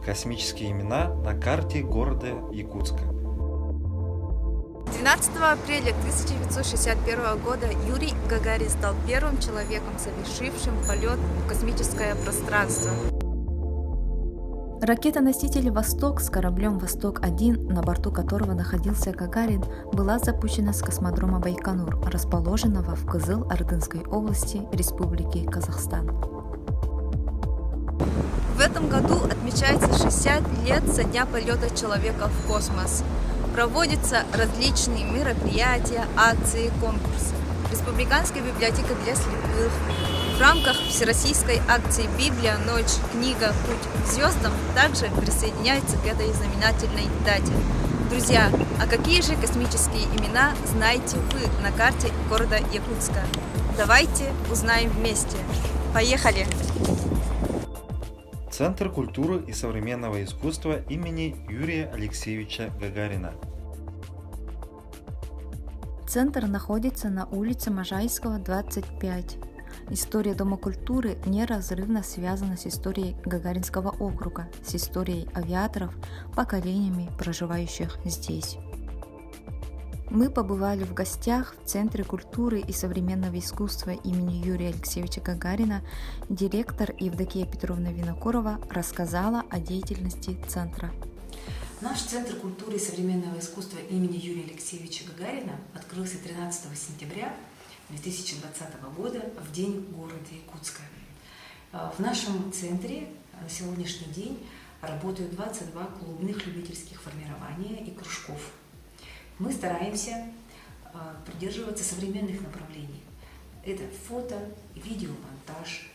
Космические имена на карте города Якутска. 12 апреля 1961 года Юрий Гагарин стал первым человеком, совершившим полет в космическое пространство. Ракета-носитель «Восток» с кораблем «Восток-1», на борту которого находился Гагарин, была запущена с космодрома Байконур, расположенного в Кызыл-Ордынской области Республики Казахстан. В этом году отмечается 60 лет со дня полета человека в космос. Проводятся различные мероприятия, акции, конкурсы. Республиканская библиотека для слепых. В рамках всероссийской акции «Библия. Ночь. Книга. Путь к звездам» также присоединяется к этой знаменательной дате. Друзья, а какие же космические имена знаете вы на карте города Якутска? Давайте узнаем вместе. Поехали! Центр культуры и современного искусства имени Юрия Алексеевича Гагарина. Центр находится на улице Можайского, 25. История Дома культуры неразрывно связана с историей Гагаринского округа, с историей авиаторов, поколениями, проживающих здесь. Мы побывали в гостях в Центре культуры и современного искусства имени Юрия Алексеевича Гагарина. Директор Евдокия Петровна Винокурова рассказала о деятельности центра. Наш Центр культуры и современного искусства имени Юрия Алексеевича Гагарина открылся 13 сентября 2020 года в день города Якутска. В нашем центре на сегодняшний день работают 22 клубных любительских формирования и кружков. Мы стараемся придерживаться современных направлений. Это фото, видеомонтаж,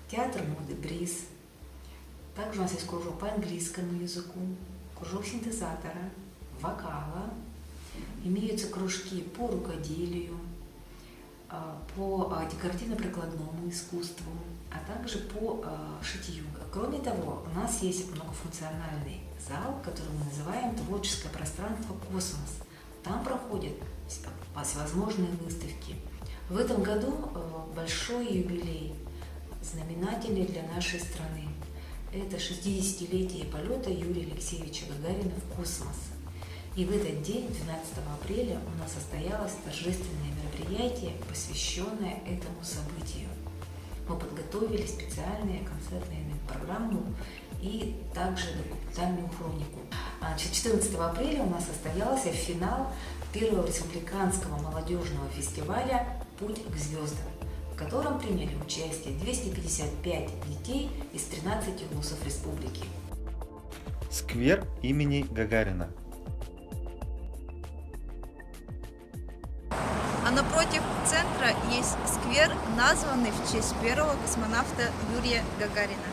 театр моды бриз. Также у нас есть кружок по английскому языку, кружок синтезатора, вокала. Имеются кружки по рукоделию, по декоративно-прикладному искусству, а также по шитью. Кроме того, у нас есть многофункциональный зал, который мы называем «Творческое пространство Космос». Там проходят всевозможные выставки. В этом году большой юбилей, знаменательный для нашей страны. Это 60-летие полета Юрия Алексеевича Гагарина в космос. И в этот день, 12 апреля, у нас состоялось торжественное мероприятие, посвященное этому событию. Мы подготовили специальную концертную программу и также документальную хронику. 14 апреля у нас состоялся финал первого республиканского молодежного фестиваля «Путь к звездам», в котором приняли участие 255 детей из 13 вузов республики. Сквер имени Гагарина. А напротив центра есть сквер, названный в честь первого космонавта Юрия Гагарина.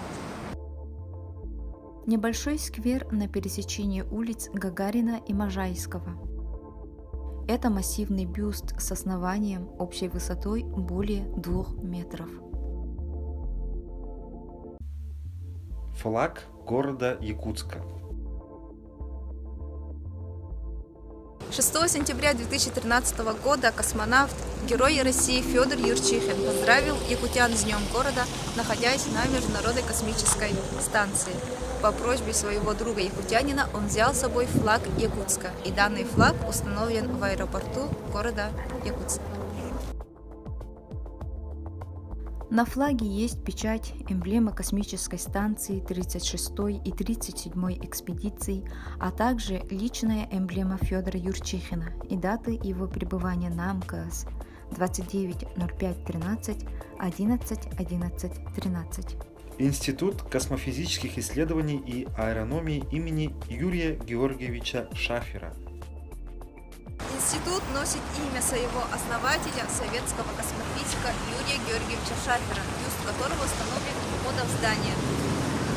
Небольшой сквер на пересечении улиц Гагарина и Можайского. Это массивный бюст с основанием общей высотой более 2 метров. Флаг города Якутска. 6 сентября 2013 года космонавт, герой России Федор Юрчихин поздравил якутян с Днем города, находясь на Международной космической станции. По просьбе своего друга-якутянина он взял с собой флаг Якутска, и данный флаг установлен в аэропорту города Якутск. На флаге есть печать, эмблема космической станции 36-й и 37-й экспедиций, а также личная эмблема Федора Юрчихина и даты его пребывания на МКС 29.05.13, 11.11.13. Институт космофизических исследований и аэрономии имени Юрия Георгиевича Шафера. Институт носит имя своего основателя, советского космофизика Юрия Георгиевича Шафера, бюст которого установлен у входа в здание.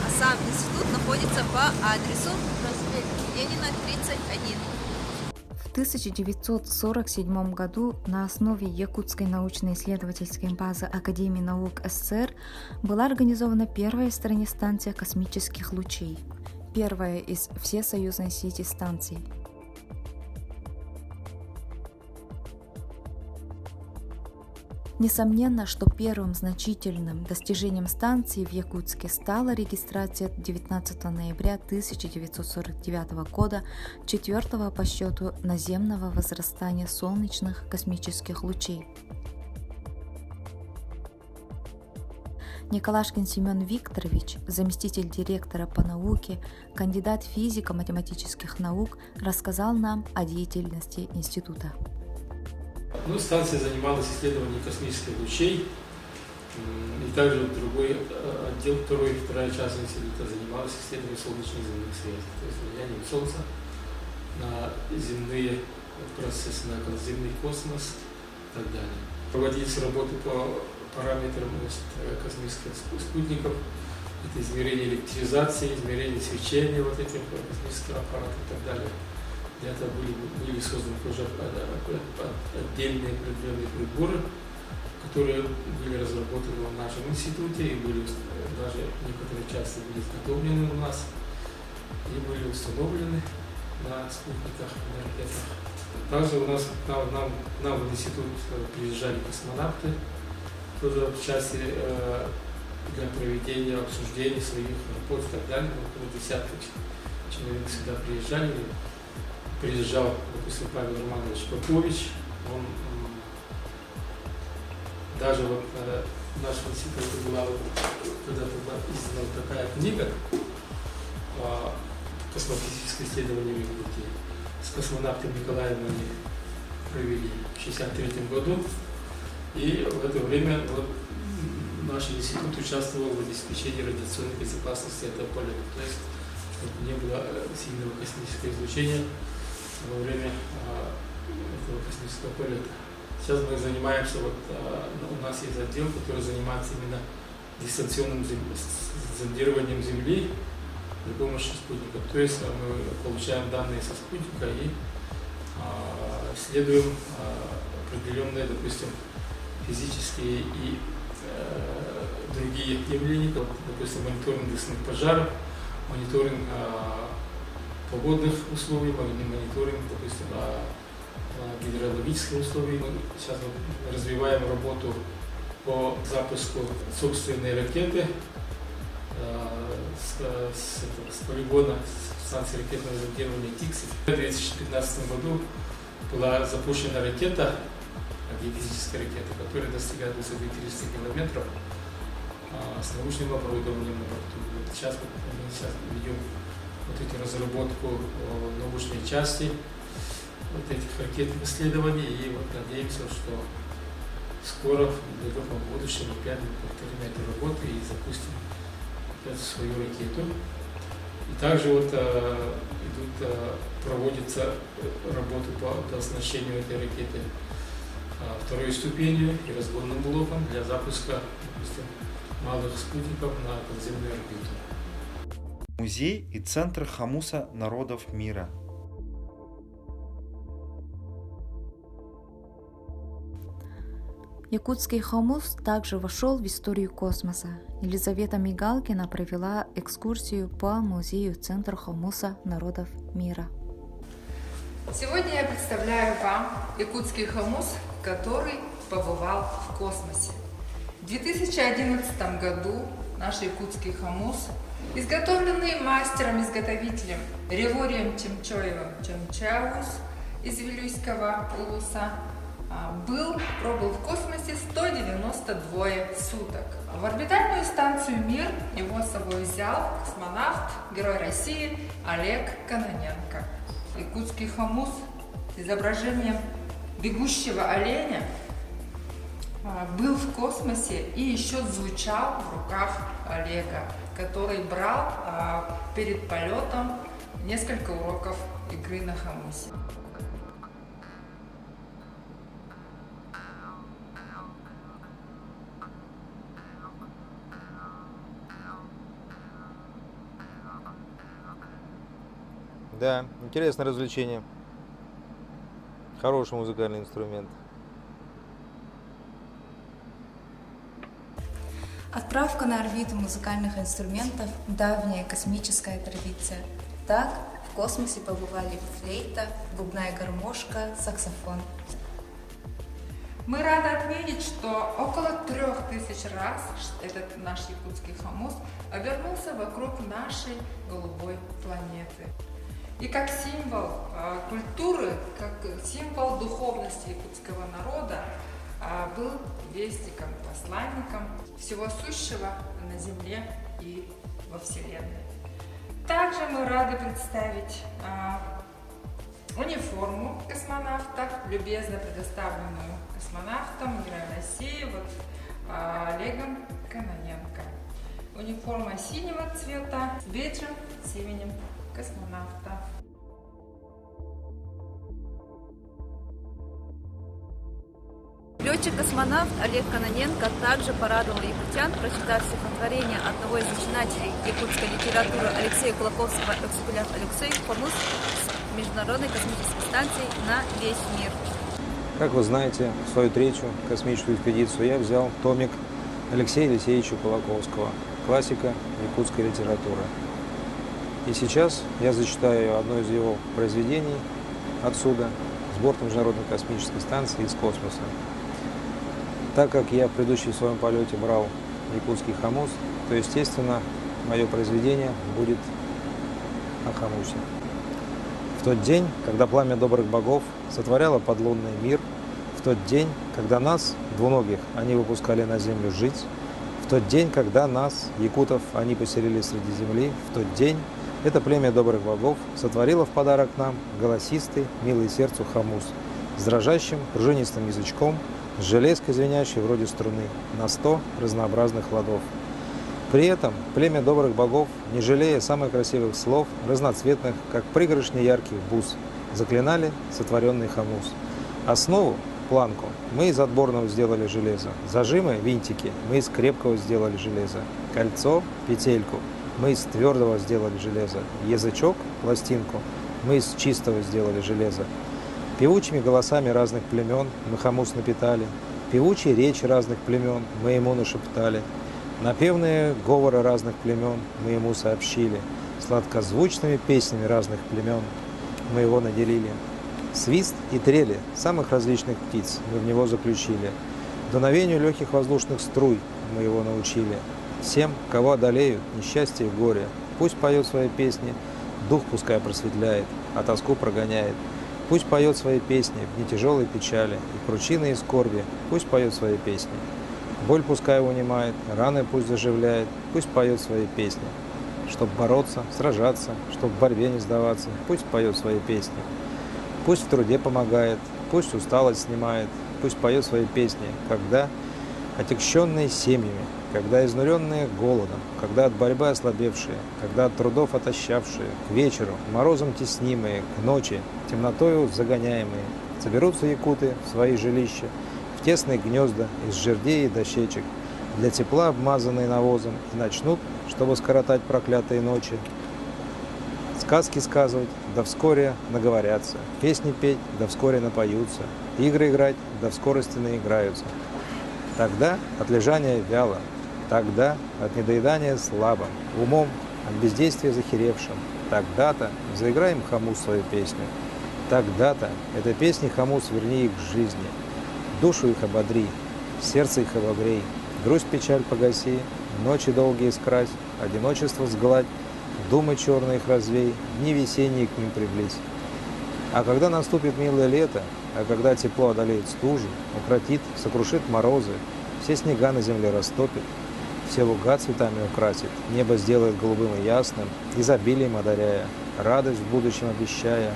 А сам институт находится по адресу проспект Ленина, 31. В 1947 году на основе Якутской научно-исследовательской базы Академии наук СССР была организована первая в стране станция космических лучей, первая из всесоюзной сети станций. Несомненно, что первым значительным достижением станции в Якутске стала регистрация 19 ноября 1949 года 4-го по счету наземного возрастания солнечных космических лучей. Николашкин Семен Викторович, заместитель директора по науке, кандидат физико-математических наук, рассказал нам о деятельности института. Станция занималась исследованием космических лучей, и также другой отдел, вторая часть института занималась исследованием солнечных земных связей, то есть влиянием Солнца на земные процессы, на околоземный космос и так далее. Проводились работы по параметрам космических спутников, это измерение электризации, измерение свечения этих космических аппаратов и так далее. Для этого были созданы тоже отдельные определенные приборы, которые были разработаны в нашем институте и были даже некоторые части были изготовлены у нас и были установлены на спутниках, на ракетах. Также у нас к нам в институт приезжали космонавты, тоже в части для проведения обсуждений своих работ и так далее. Около десятка человек сюда приезжали. Приезжал, допустим, Павел Романович Попович, он даже в нашем институте была когда-то издана такая книга «Космофизическое исследование в Якутии». С космонавтом Николаем они провели в 1963 году, и в это время наш институт участвовал в обеспечении радиационной безопасности этого полета, то есть чтобы не было сильного космического излучения во время этого космического полета. Сейчас мы занимаемся, у нас есть отдел, который занимается именно дистанционным зондированием Земли при помощи спутников. То есть мы получаем данные со спутника и исследуем определенные, допустим, физические и другие явления, допустим, мониторинг лесных пожаров, мониторинг погодных условий, мониторинг, допустим, гидрологических условий. Мы сейчас развиваем работу по запуску собственной ракеты с полигона станции ракетного зондирования ТИКСИ. В 2015 году была запущена ракета, геодезическая ракета, которая достигает высоты 300 километров с научным оборудованием на борту. Сейчас мы ведем эту разработку научной части этих ракетных исследований и надеемся, что скоро в далеком будущем опять мы повторим эту работу и запустим опять свою ракету. И также проводится работа по оснащению этой ракеты второй ступенью и разгонным блоком для запуска, допустим, малых спутников на подземную орбиту. Музей и центр Хомуса народов мира. Якутский Хомус также вошел в историю космоса. Елизавета Мигалкина провела экскурсию по музею Центра Хомуса народов мира. Сегодня я представляю вам Якутский Хомус, который побывал в космосе. В 2011 году наш Якутский Хомус, изготовленный мастером-изготовителем Реворием Чемчоевым Чемчаус из Вилюйского улуса, пробыл в космосе 192 суток. В орбитальную станцию «Мир» его с собой взял космонавт, герой России Олег Кононенко. Якутский Хомус с изображением бегущего оленя был в космосе и еще звучал в руках Олега, который брал перед полетом несколько уроков игры на хомусе. Да, интересное развлечение. Хороший музыкальный инструмент. Отправка на орбиту музыкальных инструментов – давняя космическая традиция. Так, в космосе побывали флейта, губная гармошка, саксофон. Мы рады отметить, что около 3000 раз этот наш якутский хамус обернулся вокруг нашей голубой планеты. И как символ культуры, как символ духовности якутского народа был вестником, посланником всего сущего на Земле и во Вселенной. Также мы рады представить униформу космонавта, любезно предоставленную космонавтом Мира России Олегом Кононенко. Униформа синего цвета с бейджем с именем космонавта. Летчик-космонавт Олег Кононенко также порадовал якутян, прочитав стихотворение одного из зачинателей якутской литературы Алексея Кулаковского «Экземпляр Алексей Хамус» с Международной космической станции на весь мир. Как вы знаете, в свою третью космическую экспедицию я взял томик Алексея Алексеевича Кулаковского, классика якутской литературы. И сейчас я зачитаю одно из его произведений отсюда, с борта Международной космической станции из космоса. Так как я в предыдущем своем полете брал якутский хамус, то, естественно, мое произведение будет о хамусе. В тот день, когда пламя добрых богов сотворяло подлунный мир, в тот день, когда нас, двуногих, они выпускали на землю жить, в тот день, когда нас, якутов, они поселили среди земли, в тот день это племя добрых богов сотворило в подарок нам голосистый, милый сердцу хамус с дрожащим, пружинистым язычком, с железкой, звенящей вроде струны, на 100 разнообразных ладов. При этом племя добрых богов, не жалея самых красивых слов, разноцветных, как пригоршни ярких бус, заклинали сотворенный хамус. Основу, планку, мы из отборного сделали железо, зажимы, винтики, мы из крепкого сделали железо, кольцо, петельку, мы из твердого сделали железо, язычок, пластинку, мы из чистого сделали железо. Певучими голосами разных племен мы хамус напитали, певучие речи разных племен мы ему нашептали, напевные говоры разных племен мы ему сообщили, сладкозвучными песнями разных племен мы его наделили. Свист и трели самых различных птиц мы в него заключили, дуновению легких воздушных струй мы его научили. Всем, кого одолеют несчастье и горе, пусть поет свои песни, дух пускай просветляет, а тоску прогоняет. Пусть поет свои песни в дни тяжелой печали и кручины и скорби, пусть поет свои песни. Боль пускай унимает, раны пусть заживляет, пусть поет свои песни. Чтоб бороться, сражаться, чтоб в борьбе не сдаваться, пусть поет свои песни. Пусть в труде помогает, пусть усталость снимает, пусть поет свои песни, когда отягченные семьями, когда изнуренные голодом, когда от борьбы ослабевшие, когда от трудов отощавшие, к вечеру, морозом теснимые, к ночи, темнотою загоняемые, соберутся якуты в свои жилища, в тесные гнезда из жердей и дощечек, для тепла обмазанные навозом, и начнут, чтобы скоротать проклятые ночи, сказки сказывать, да вскоре наговорятся, песни петь, да вскоре напоются, игры играть, да в скорости наиграются. Тогда от лежания вяло, тогда от недоедания слабым, умом от бездействия захеревшим, тогда-то заиграем хамус свою песню. Тогда-то этой песни хамус верни их к жизни, душу их ободри, сердце их обогрей, грусть печаль погаси, ночи долгие скрась, одиночество сгладь, думы черные их развей, дни весенние к ним приблизь. А когда наступит милое лето, а когда тепло одолеет стужу, укротит, сокрушит морозы, все снега на земле растопит, все луга цветами украсит, небо сделает голубым и ясным, изобилием одаряя, радость в будущем обещая,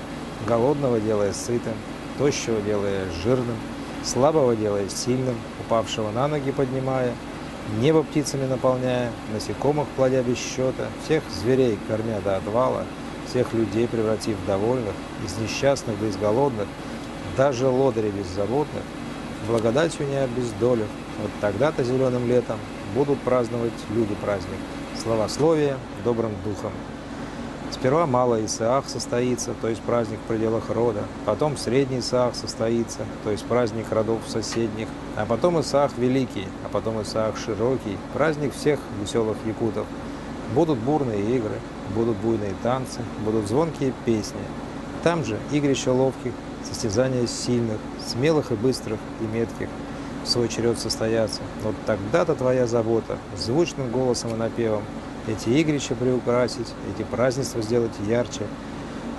голодного делая сытым, тощего делая жирным, слабого делая сильным, упавшего на ноги поднимая, небо птицами наполняя, насекомых плодя без счета, всех зверей кормя до отвала, всех людей превратив в довольных, из несчастных да из голодных, даже лодырей беззаботных, благодатью не обездолив, вот тогда-то зеленым летом будут праздновать люди праздник, славословие добрым духом. Сперва малый Исаах состоится, то есть праздник в пределах рода, потом средний Исаах состоится, то есть праздник родов соседних, а потом Исаах великий, а потом Исаах широкий, праздник всех веселых якутов. Будут бурные игры, будут буйные танцы, будут звонкие песни. Там же игрища ловких, состязания сильных, смелых и быстрых, и метких в свой черед состоятся. Вот тогда-то твоя забота звучным голосом и напевом эти игрища приукрасить, эти празднества сделать ярче,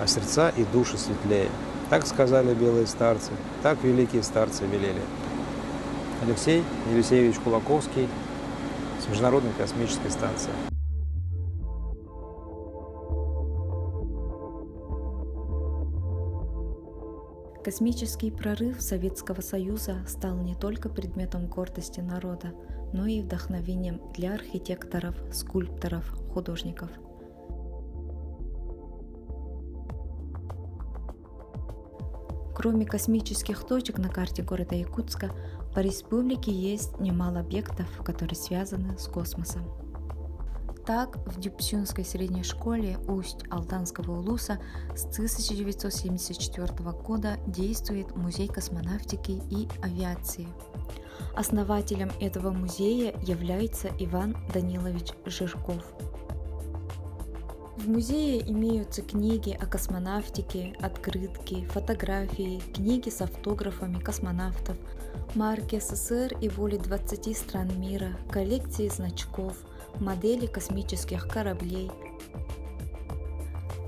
а сердца и души светлее. Так сказали белые старцы, так великие старцы велели. Алексей Елисеевич Кулаковский с Международной космической станции. Космический прорыв Советского Союза стал не только предметом гордости народа, но и вдохновением для архитекторов, скульпторов, художников. Кроме космических точек на карте города Якутска, по республике есть немало объектов, которые связаны с космосом. Так, в Дюпсюнской средней школе Усть-Алтанского улуса с 1974 года действует музей космонавтики и авиации. Основателем этого музея является Иван Данилович Жирков. В музее имеются книги о космонавтике, открытки, фотографии, книги с автографами космонавтов, марки СССР и более 20 стран мира, коллекции значков, модели космических кораблей.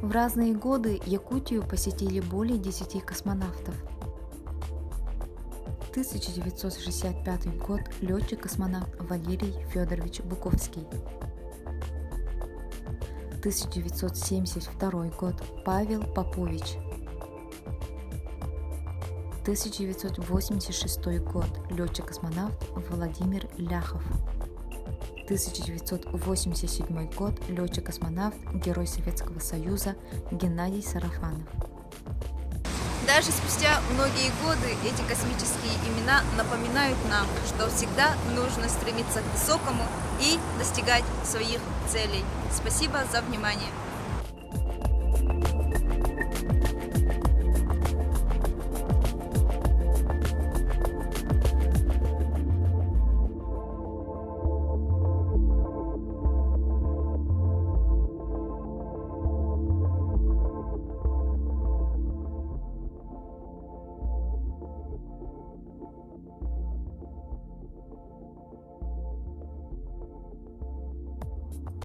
В разные годы Якутию посетили более 10 космонавтов. 1965 год – летчик-космонавт Валерий Федорович Буковский. 1972 год – Павел Попович. 1986 год – летчик-космонавт Владимир Ляхов. 1987 год – летчик-космонавт, Герой Советского Союза Геннадий Сарафанов. Даже спустя многие годы эти космические имена напоминают нам, что всегда нужно стремиться к высокому и достигать своих целей. Спасибо за внимание.